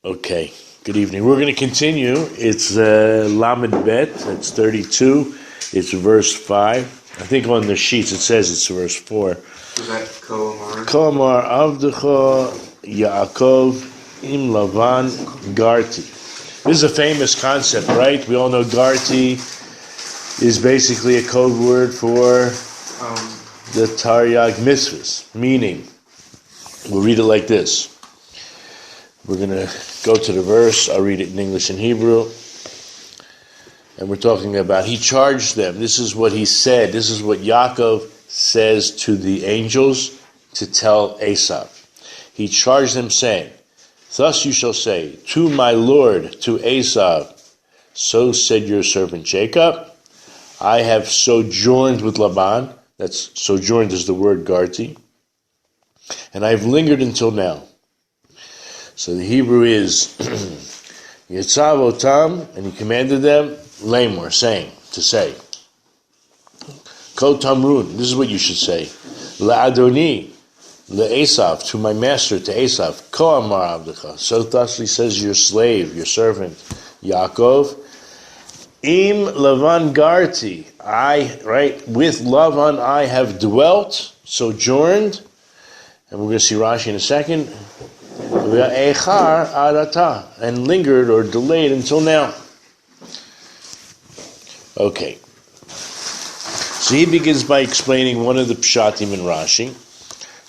Okay, good evening. We're going to continue. It's Lamed Bet, that's 32. It's verse 5. I think on the sheets it says it's verse 4. Is that Koamar? Koamar Avdecha Yaakov Im Lavan Garti. This is a famous concept, right? We all know Garti is basically a code word for the Taryag mitzvahs, meaning, we'll read it like this. We're going to go to the verse. I'll read it in English and Hebrew. And we're talking about, he charged them. This is what he said. This is what Yaakov says to the angels to tell Esau. He charged them saying, thus you shall say, to my Lord, to Esau, so said your servant Jacob, I have sojourned with Laban. That's sojourned is the word Garti. And I have lingered until now. So the Hebrew is Yitzav Otam, and he commanded them, Lamor, saying, to say, Ko Tamrun, this is what you should say, La'adoni, Le'esav, to my master, to Esav, Ko Amar Abdecha, so thusly says your slave, your servant, Yaakov, Im Lavan Garti, with Lavan I have dwelt, sojourned, and we're going to see Rashi in a second, and lingered or delayed until now. Okay. So he begins by explaining one of the pshatim in Rashi.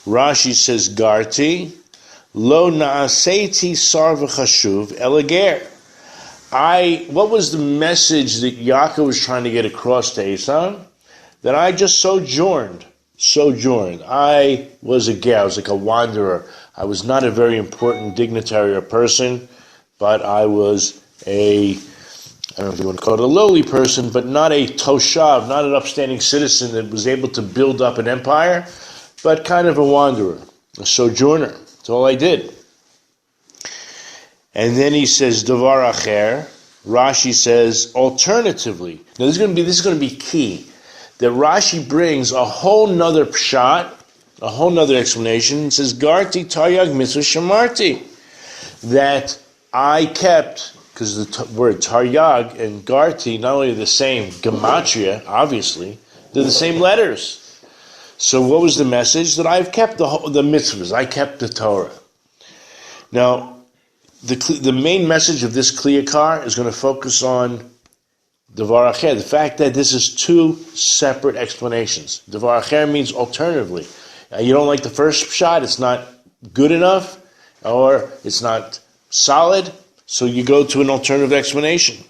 Rashi says, Garti, lo na'aseti sar v'chashuv elager. What was the message that Yaakov was trying to get across to Esau? That I just sojourned. I was a ger, I was like a wanderer. I was not a very important dignitary or person, but I was I don't know if you want to call it a lowly person, but not a toshav, not an upstanding citizen that was able to build up an empire, but kind of a wanderer, a sojourner. That's all I did. And then he says, Davar acher. Rashi says, alternatively. Now this is going to be key. That Rashi brings a whole nother pshat, a whole nother explanation. It says, Garti taryag mitzvah shamarti. That I kept, because the word taryag and Garti, not only the same gematria, obviously, they're the same letters. So what was the message? That I've kept the mitzvahs. I kept the Torah. Now, the main message of this Kli Yakar is going to focus on Davar Acher, the fact that this is two separate explanations. Davar Acher means alternatively. You don't like the first shot, it's not good enough, or it's not solid, so you go to an alternative explanation.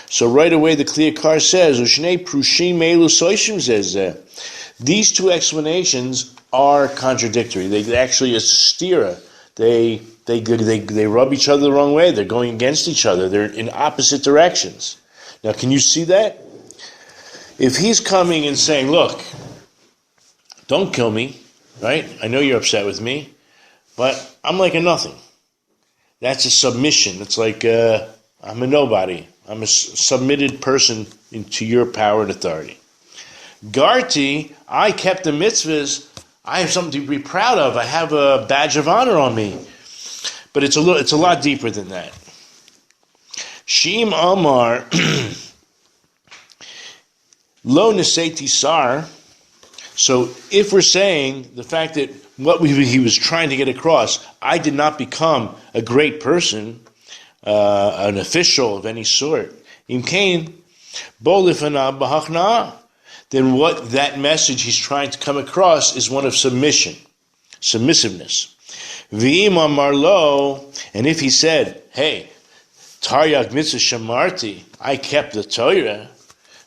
So right away the Kli Yakar says, these two explanations are contradictory. They actually is stira. They rub each other the wrong way. They're going against each other. They're in opposite directions. Now, can you see that? If he's coming and saying, look, don't kill me, right? I know you're upset with me, but I'm like a nothing. That's a submission. It's like I'm a nobody. I'm a submitted person to your power and authority. Garti, I kept the mitzvahs. I have something to be proud of. I have a badge of honor on me. But it's a lot deeper than that. Shim Amar Lo Neseti Sar. So if we're saying the fact that he was trying to get across, I did not become a great person, an official of any sort. Imkain Bolifana Bahachna. Then what that message he's trying to come across is one of submission, submissiveness. V'im Amar Lo, and if he said, hey, Taryag mitzvah shamarti, I kept the Torah,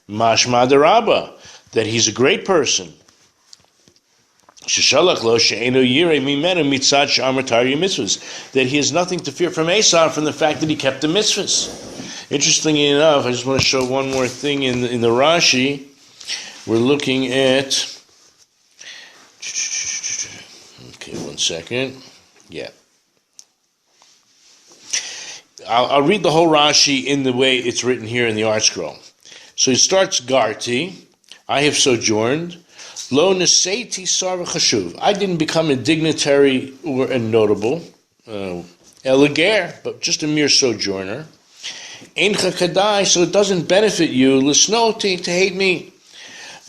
mashma derabba, that he's a great person. Sheshalach lo she'enu yirei mimenu mitzat she'amar taryag mitzvahs, that he has nothing to fear from Esau from the fact that he kept the mitzvahs. Interestingly enough, I just want to show one more thing in the Rashi. We're looking at. Okay, one second. Yeah. I'll read the whole Rashi in the way it's written here in the art scroll. So it starts Garti, I have sojourned, Lo neseti sar v'chashuv. I didn't become a dignitary or a notable, Elager, but just a mere sojourner. Eincha kadai, so it doesn't benefit you, lisnoti, to hate me.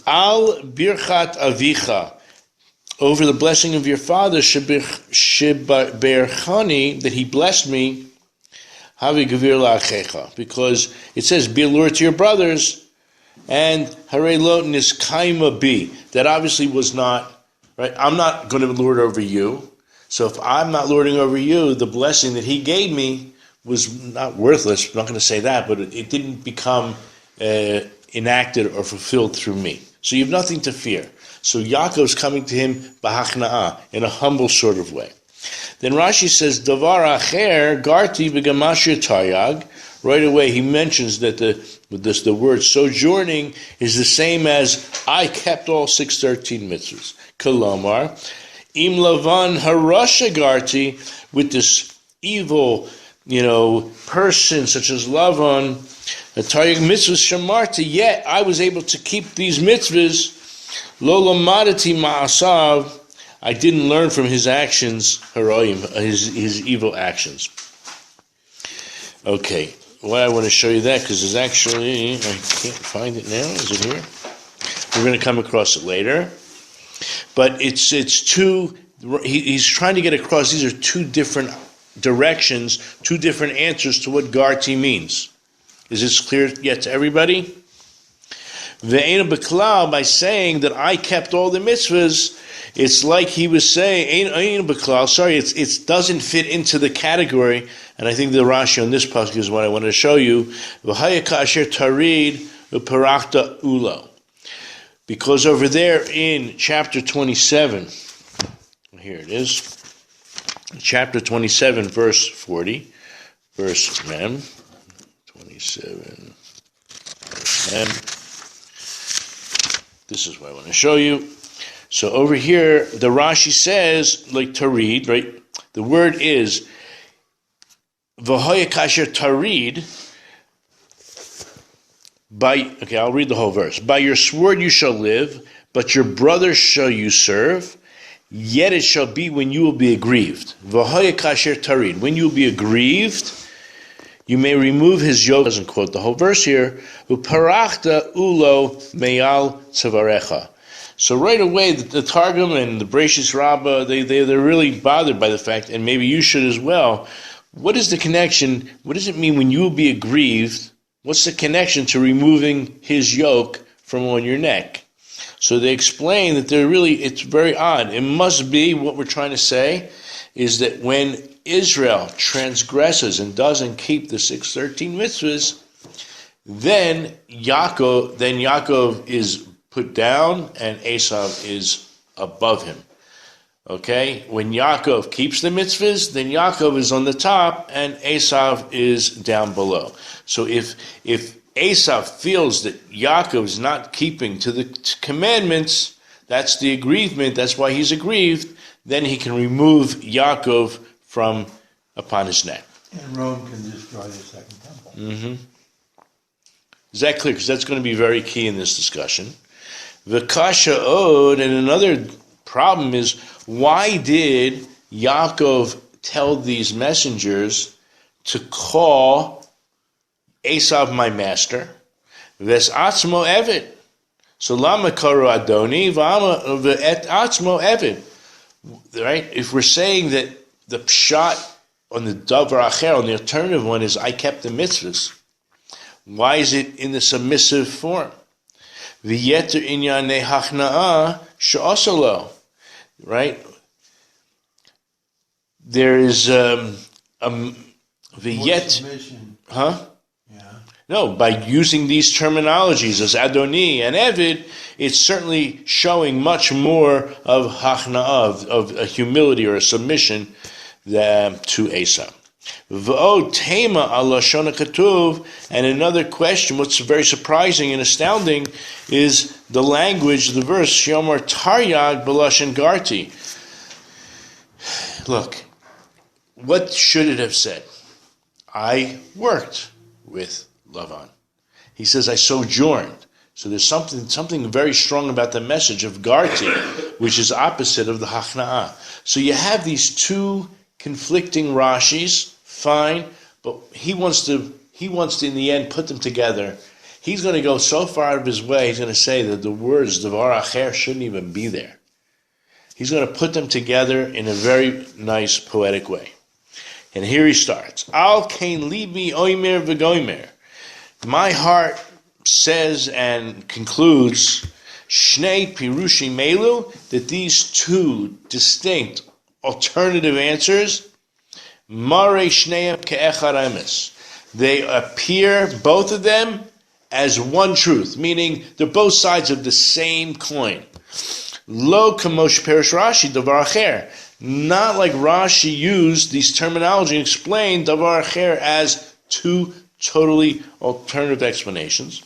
Al birchat avicha, over the blessing of your father, sheberchani, that he blessed me, havi gavir la'achecha, because it says, be a lord to your brothers, and hare lo niskaima bi, that obviously was not, right, I'm not going to lord over you, so if I'm not lording over you, the blessing that he gave me was not worthless, I'm not going to say that, but it didn't become enacted or fulfilled through me. So you have nothing to fear. So Yaakov's coming to him b'hachna'ah, in a humble sort of way. Then Rashi says, Davar acher garti b'gamashir taryag. Right away he mentions that the word sojourning is the same as I kept all 613 mitzvahs. Kolomar, im lavan harasha garti, with this evil, person such as Lavan, a taryag mitzvahs shamarti, yet I was able to keep these mitzvahs. Lo lamadati ma'asav, I didn't learn from his actions, his evil actions. Okay, why I want to show you that, because there's actually, I can't find it now, is it here? We're going to come across it later. But it's two, he's trying to get across, these are two different directions, two different answers to what Garti means. Is this clear yet to everybody? Ve'ena b'klal, by saying that I kept all the mitzvahs, it's like he was saying, Eina b'klal, it doesn't fit into the category, and I think the Rashi on this pasuk is what I want to show you. V'hayaka asher tarid v'parachta ulo. Because over there in chapter 27, here it is, chapter 27, verse 40, verse mem, 27, verse mem. This is what I want to show you. So over here, the Rashi says, like tarid, right? The word is v'hoya kasher tarid. I'll read the whole verse. By your sword you shall live, but your brother shall you serve. Yet it shall be when you will be aggrieved. V'hoya kasher tarid. When you will be aggrieved, you may remove his yoke. Doesn't quote the whole verse here. Uparachta ulo meyal tzavarecha. So right away, the Targum and the Bereshis Rabbah, they're really bothered by the fact, and maybe you should as well. What is the connection? What does it mean when you will be aggrieved? What's the connection to removing his yoke from on your neck? So they explain that it's very odd. It must be, what we're trying to say, is that when Israel transgresses and doesn't keep the 613 mitzvahs, then Yaakov is put down and Esav is above him. Okay? When Yaakov keeps the mitzvahs, then Yaakov is on the top and Esav is down below. So if Esav feels that Yaakov is not keeping to the commandments, that's the aggrievement, that's why he's aggrieved, then he can remove Yaakov from upon his neck. And Rome can destroy the second temple. Mm-hmm. Is that clear? Because that's going to be very key in this discussion. V'kasha od, and another problem is, why did Yaakov tell these messengers to call Esav my master? Ves atzmo eved. So lama karu adoni v'et atzmo eved. Right? If we're saying that the pshat on the davar acher, on the alternative one, is I kept the mitzvahs, why is it in the submissive form? V'yeter inyanei hachna'ah she'osolo. Right? There is v'yet. Huh? Yeah. No, by using these terminologies as Adoni and Evid, it's certainly showing much more of hachna'ah, of a humility or a submission to Esau. V'od tema al lashon ha'katuv, and another question, what's very surprising and astounding, is the language, the verse, Shomar taryag b'lashon garti. Look, what should it have said? I worked with Lavan. He says, I sojourned. So there's something very strong about the message of Garti, which is opposite of the Hachna'ah. So you have these two conflicting Rashis, fine, but he wants to in the end put them together. He's going to go so far out of his way, he's going to say that the words Davar Acher shouldn't even be there. He's going to put them together in a very nice poetic way. And here he starts. Al Kain Libi Oimer V'Goimer. My heart says and concludes Shnei Pirushi Melu, that these two distinct alternative answers, Mare Shneim Ke'echad Emes, they appear, both of them, as one truth, meaning they're both sides of the same coin. Lo Kamosh Perish Rashi Davar Acher, not like Rashi used these terminology and explained Davar Acher as two totally alternative explanations.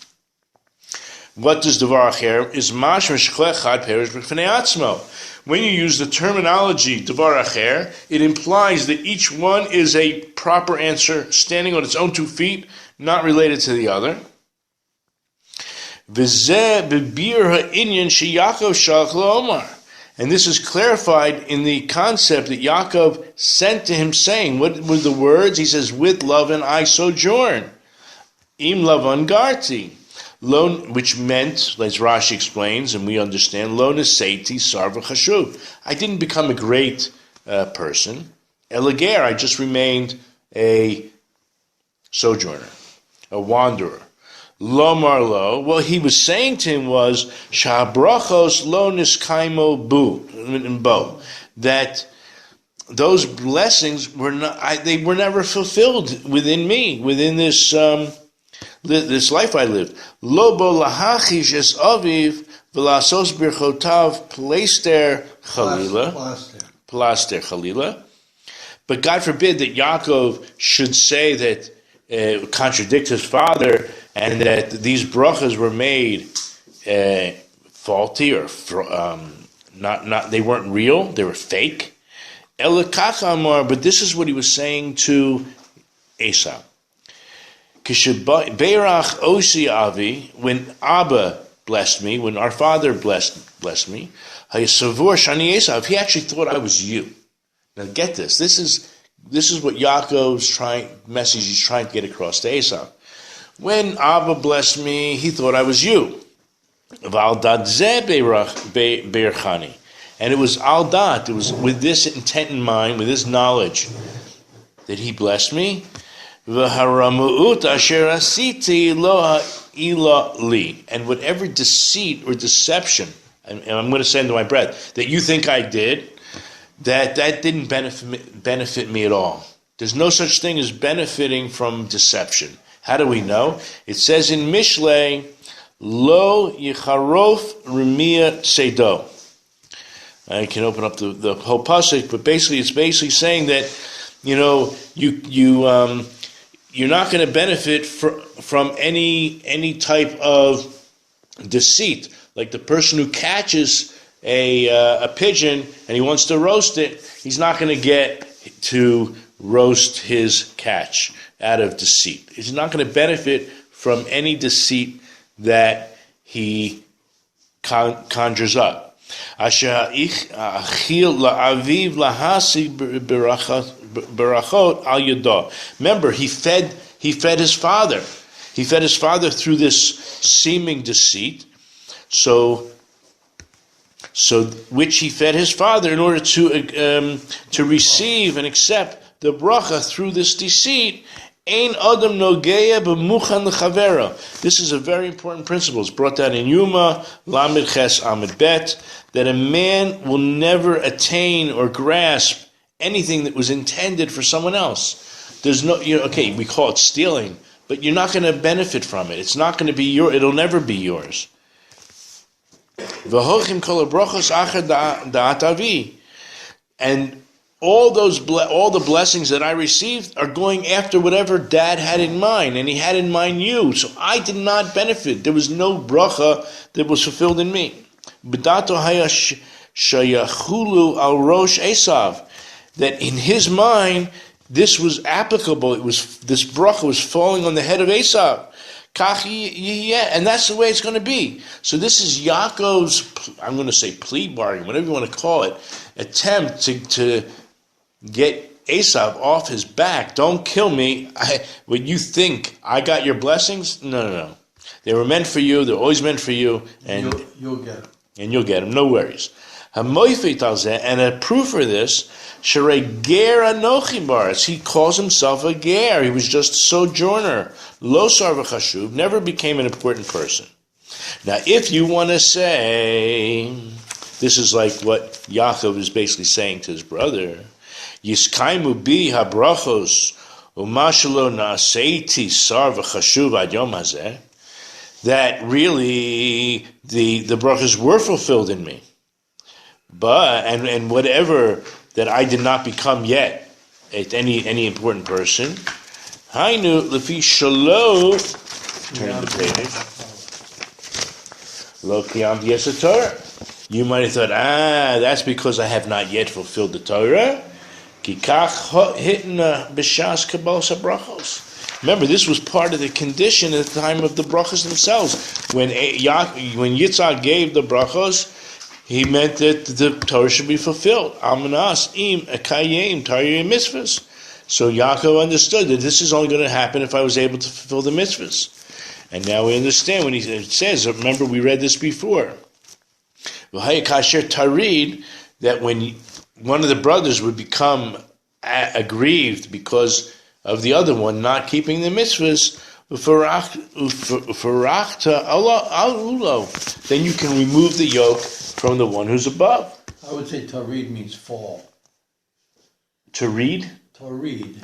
What does Davar Acher? Is Mashma Shklechad Perish B'Fnei Atzmo. When you use the terminology Davar Acher, it implies that each one is a proper answer, standing on its own 2 feet, not related to the other. And this is clarified in the concept that Yaakov sent to him, saying, what were the words? He says, with Lavan I sojourn. Im Lavan Garti. Which meant, as Rashi explains, and we understand, Lo Neseiti Sarva Chashuv. I didn't become a great person. Eleger, I just remained a sojourner, a wanderer. Lo Marlo, what he was saying to him was, Shabrachos lo niskaimo bo, that those blessings were not, they were never fulfilled within me, within this this life I lived. Lobo lahachish es aviv v'lasos birchotav plaster chalila. Plaster chalila. But God forbid that Yaakov should say that, contradict his father, and that these brachas were made faulty or not. They weren't real. They were fake. Elikach amar, but this is what he was saying to Esau. Kishebeirach osi avi, when Abba blessed me, when our father blessed me, hayasavur shani Esau, he actually thought I was you. Now get this. This is what Yaakov's message he's trying to get across to Esau. When Abba blessed me, he thought I was you. And it was al dat, it was with this intent in mind, with this knowledge, that he blessed me. And whatever deceit or deception, and I'm going to say under my breath, that you think I did, that didn't benefit me at all. There's no such thing as benefiting from deception. How do we know? It says in Mishlei, Lo Yicharof Rumia Seido. I can open up the whole pasuk, but basically it's saying that, you're not going to benefit from any type of deceit. Like the person who catches a pigeon and he wants to roast it, he's not going to get to roast his catch out of deceit. He's not going to benefit from any deceit that he conjures up. Remember, he fed his father. He fed his father through this seeming deceit. So which he fed his father in order to receive and accept the bracha through this deceit. Ein adam nogeya b'muchan l'chavera. This is a very important principle. It's brought down in Yuma, Lamed Ches Amid Bet, that a man will never attain or grasp anything that was intended for someone else. There's no, okay, we call it stealing, but you're not going to benefit from it. It's not going to be yours. It'll never be yours. V'hochim kol habrachos acher da'at avi. And all the blessings that I received are going after whatever Dad had in mind, and he had in mind you. So I did not benefit. There was no bracha that was fulfilled in me. B'dato haya shayachulu al rosh Esav, that in his mind this was applicable. This bracha was falling on the head of Esav. And that's the way it's going to be. So this is Yaakov's, I'm going to say plea bargain, whatever you want to call it, attempt to get Esav off his back. Don't kill me. When you think I got your blessings, no. They were meant for you. They're always meant for you, and You'll get it. and you'll get them. No worries. And a proof for this, Sherei ger anochi baretz. He calls himself a ger. He was just a sojourner. Lo sar v'chashuv, never became an important person. Now, if you want to say, this is like what Yaakov is basically saying to his brother, Yiskaimu bi habrachos umashalo naaseiti sar v'chashuv ad yom hazeh, that really the brachos were fulfilled in me. But and whatever that I did not become yet at any important person, Hainu lefi shalo, turning the page, lo kiyam b'yesed Torah. You might have thought, that's because I have not yet fulfilled the Torah. Ki kach hitna b'shas kabbalas habrachos. Remember, this was part of the condition at the time of the brachos themselves. When Yitzhak gave the brachos, he meant that the Torah should be fulfilled. Amanas im ekayim Torah mitzvahs. So Yaakov understood that this is only going to happen if I was able to fulfill the mitzvahs. And now we understand when he says, remember we read this before, kasher tarid, that when one of the brothers would become aggrieved because of the other one not keeping the mitzvahs, then you can remove the yoke from the one who's above. I would say tarid means fall. To read? Tarid.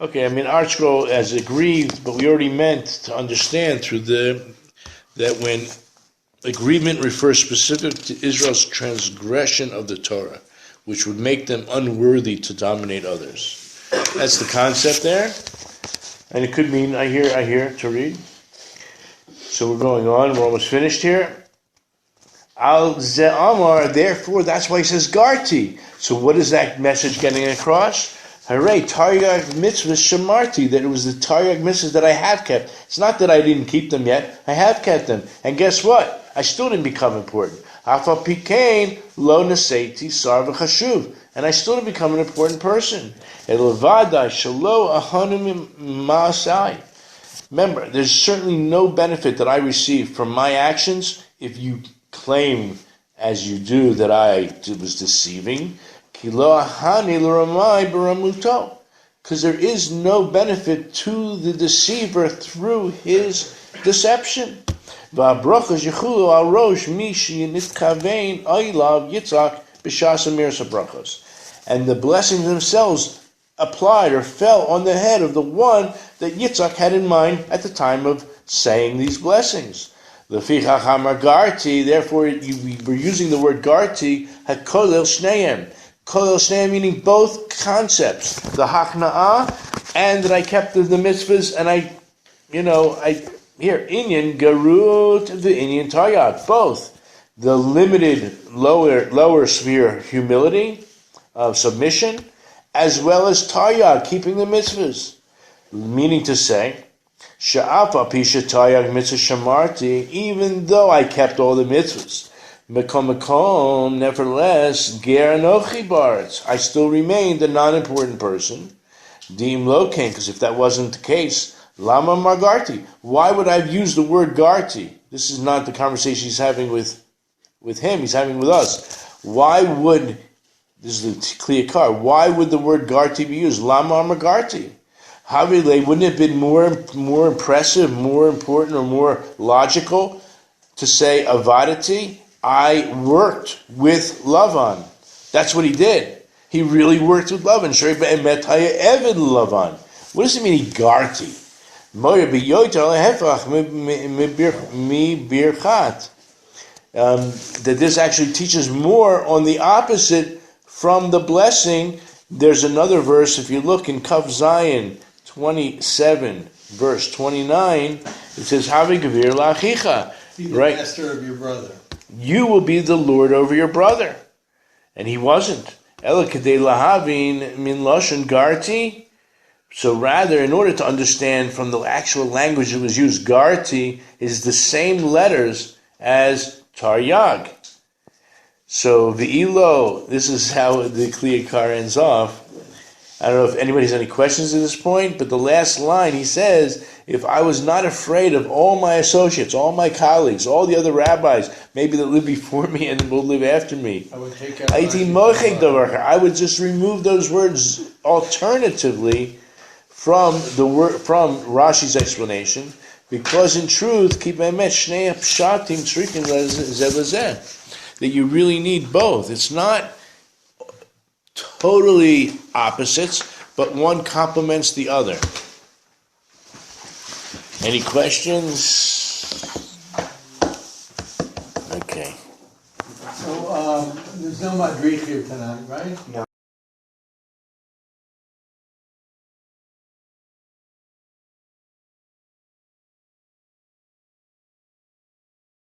Okay, I mean Art Scroll as aggrieved, but we already meant to understand through that when aggrievement refers specific to Israel's transgression of the Torah, which would make them unworthy to dominate others. That's the concept there. And it could mean, I hear, to read. So we're going on, we're almost finished here. Al Ze'amar, therefore, that's why he says Garti. So what is that message getting across? Hooray, Taryag mitzvahs shamarti, that it was the Taryag mitzvahs that I have kept. It's not that I didn't keep them yet, I have kept them. And guess what? I still didn't become important. Afa pikain lo naseti sar v'chashuv. And I still didn't become an important person. Elevadai shalo ahanim ma'asai. Remember, there's certainly no benefit that I receive from my actions if you claim, as you do, that I was deceiving. Because there is no benefit to the deceiver through his deception. And the blessings themselves applied or fell on the head of the one that Yitzhak had in mind at the time of saying these blessings. Therefore, we're using the word garti, hakolel shneim. Kolel shneim meaning both concepts, the hakna'ah, and that I kept the mitzvahs, and inyan garut, the inyan taryag, both. The limited lower sphere humility of submission, as well as taryag, keeping the mitzvahs. Meaning to say, sha'afa pisha taryag mitzvah shamarti, even though I kept all the mitzvahs. Mekom, nevertheless, ger anochi baretz, I still remained a non-important person. Dim lokain, because if that wasn't the case, lama margarti, why would I have used the word garti? This is not the conversation he's having with him, he's having with us. This is the Kli Yakar, why would the word garti be used? Lama margarti. Havile, wouldn't it have been more impressive, more important, or more logical to say avadati? I worked with Lavan. That's what he did. He really worked with Lavan. What does it mean, he garti? That this actually teaches more on the opposite from the blessing. There's another verse, if you look in Kaf Zion 27, verse 29, it says, Havi Gavir La'achicha. Be the master of your brother. You will be the Lord over your brother. And he wasn't. Ela kadei lahavin min lashon garti. So rather, in order to understand from the actual language that was used, garti is the same letters as taryag. So v'ilo, this is how the Kli Yakar ends off. I don't know if anybody has any questions at this point, but the last line he says, if I was not afraid of all my associates, all my colleagues, all the other rabbis, maybe that lived before me and will live after me, I would take out I would just remove those words alternatively from Rashi's explanation, because in truth, that you really need both. It's not totally opposites, but one complements the other. Any questions? Okay. So, there's no Madrid here tonight, right?